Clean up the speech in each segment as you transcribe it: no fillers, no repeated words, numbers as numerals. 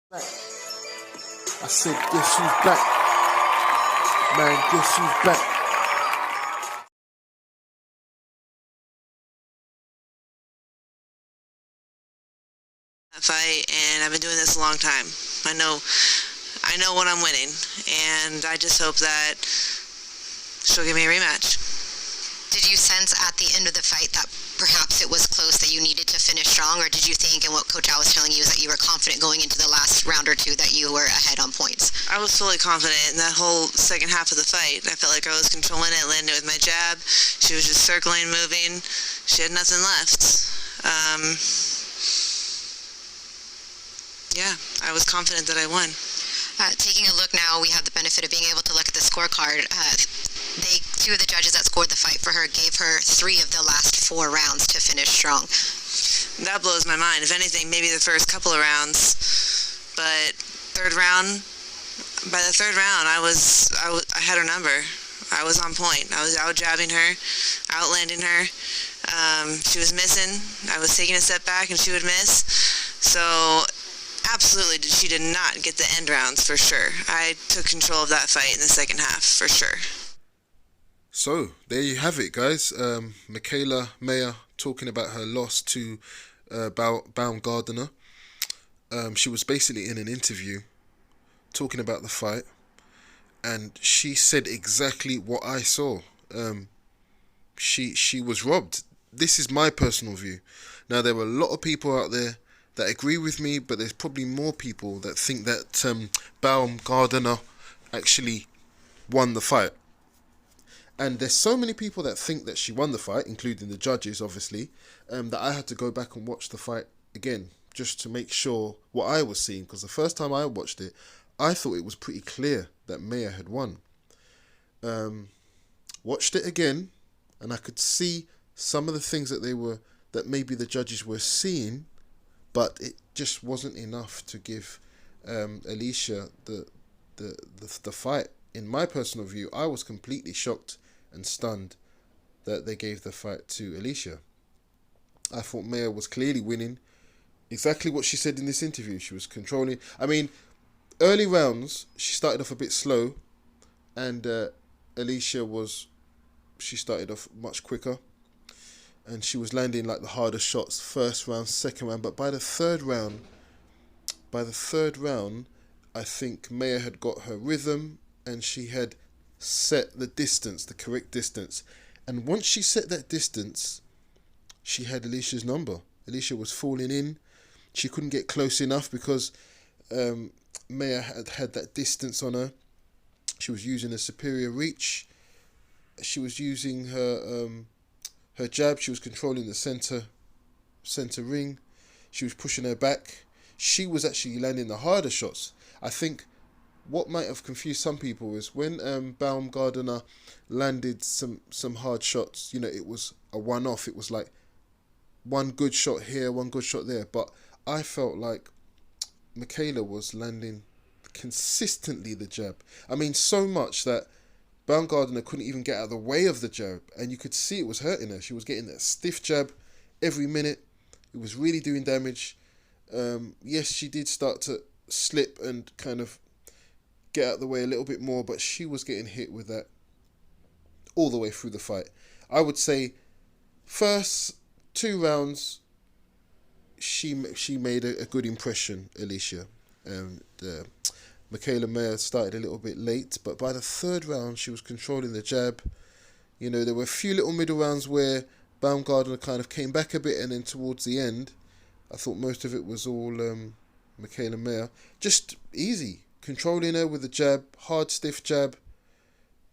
Back. I said, guess who's back? Man, guess who's back? Fight, and I've been doing this a long time. I know when I'm winning, and I just hope that she'll give me a rematch. Did you sense at the end of the fight that perhaps it was close, that you needed to finish strong, or did you think, and what Coach Al was telling you, is that you were confident going into the last round or two that you were ahead on points? I was fully confident in that whole second half of the fight. I felt like I was controlling it, landing it with my jab. She was just circling, moving. She had nothing left. Yeah, I was confident that I won. Taking a look now, we have the benefit of being able to look at the scorecard. Two of the judges that scored the fight for her gave her 3 of the last 4 rounds to finish strong. That blows my mind. If anything, maybe the first couple of rounds, but by the third round, I had her number. I was on point. I was out jabbing her, outlanding her. She was missing. I was taking a step back, and she would miss. So absolutely, she did not get the end rounds for sure. I took control of that fight in the second half for sure. So, there you have it, guys. Michaela Mayer talking about her loss to Baumgardner. She was basically in an interview talking about the fight, and she said exactly what I saw. She was robbed. This is my personal view. Now, there are a lot of people out there that agree with me, but there's probably more people that think that Baumgardner actually won the fight. And there's so many people that think that she won the fight, including the judges, obviously, that I had to go back and watch the fight again just to make sure what I was seeing. Because the first time I watched it, I thought it was pretty clear that Mayer had won. Watched it again, and I could see some of the things that maybe the judges were seeing, but it just wasn't enough to give Alicia the fight. In my personal view, I was completely shocked and stunned that they gave the fight to Alicia. I thought Mayer was clearly winning. Exactly what she said in this interview. She was controlling. I mean, early rounds, she started off a bit slow, and Alicia she started off much quicker, and she was landing like the hardest shots first round, second round. But by the third round, I think Mayer had got her rhythm, and she had set the distance, the correct distance. And once she set that distance, she had Alicia's number. Alicia was falling in. She couldn't get close enough because Mayer had that distance on her. She was using a superior reach. She was using her jab. She was controlling the center ring. She was pushing her back. She was actually landing the harder shots. I think what might have confused some people is when Baumgardner landed some hard shots, it was a one-off. It was like one good shot here, one good shot there. But I felt like Michaela was landing consistently the jab. I mean, so much that Baumgardner couldn't even get out of the way of the jab, and you could see it was hurting her. She was getting that stiff jab every minute. It was really doing damage. Yes, she did start to slip and kind of get out of the way a little bit more, but she was getting hit with that all the way through the fight. I would say first 2 rounds she made a good impression, Alicia. And Michaela Mayer started a little bit late, but by the third round she was controlling the jab. There were a few little middle rounds where Baumgardner kind of came back a bit, and then towards the end I thought most of it was all Michaela Mayer. Just easy. Controlling her with the jab, hard, stiff jab,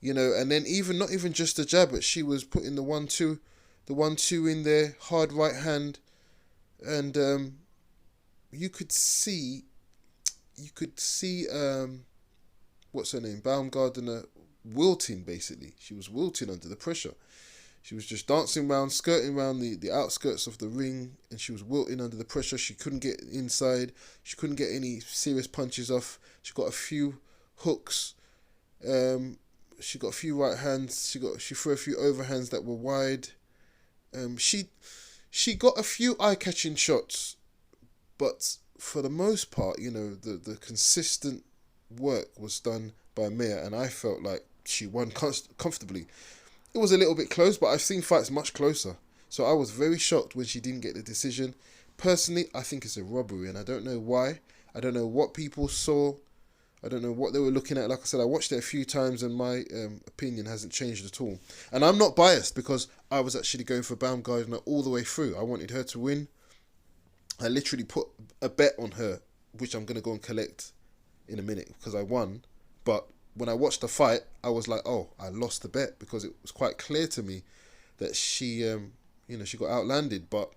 and then not even just the jab, but she was putting the 1-2 in there, hard right hand, and you could see, what's her name, Baumgardner wilting, basically. She was wilting under the pressure. She was just dancing around, skirting around the outskirts of the ring, and she was wilting under the pressure. She couldn't get inside. She couldn't get any serious punches off. She got a few hooks. She got a few right hands. She threw a few overhands that were wide. She got a few eye-catching shots, but for the most part, the consistent work was done by Maya, and I felt like she won comfortably. It was a little bit close, but I've seen fights much closer. So I was very shocked when she didn't get the decision. Personally, I think it's a robbery, and I don't know why. I don't know what people saw. I don't know what they were looking at. Like I said, I watched it a few times, and my opinion hasn't changed at all. And I'm not biased, because I was actually going for Baumgardner all the way through. I wanted her to win. I literally put a bet on her, which I'm going to go and collect in a minute, because I won. But when I watched the fight, I was like, oh, I lost the bet, because it was quite clear to me that she got outlanded, but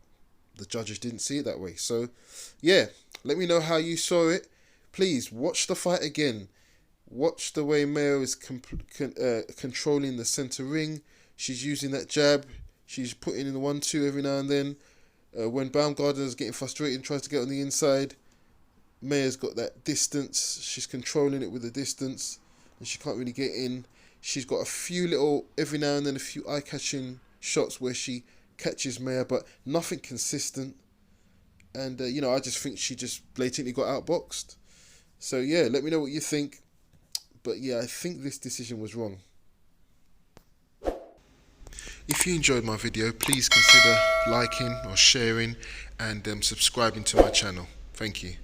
the judges didn't see it that way. So, yeah, let me know how you saw it. Please watch the fight again. Watch the way Mayo is controlling the centre ring. She's using that jab. She's putting in the 1-2 every now and then. When Baumgardner is getting frustrated and tries to get on the inside, Maya's got that distance. She's controlling it with the distance, and she can't really get in. She's got a few little, every now and then, a few eye-catching shots where she catches Maya, but nothing consistent. And, I just think she just blatantly got outboxed. So, yeah, let me know what you think. But, yeah, I think this decision was wrong. If you enjoyed my video, please consider liking or sharing and subscribing to my channel. Thank you.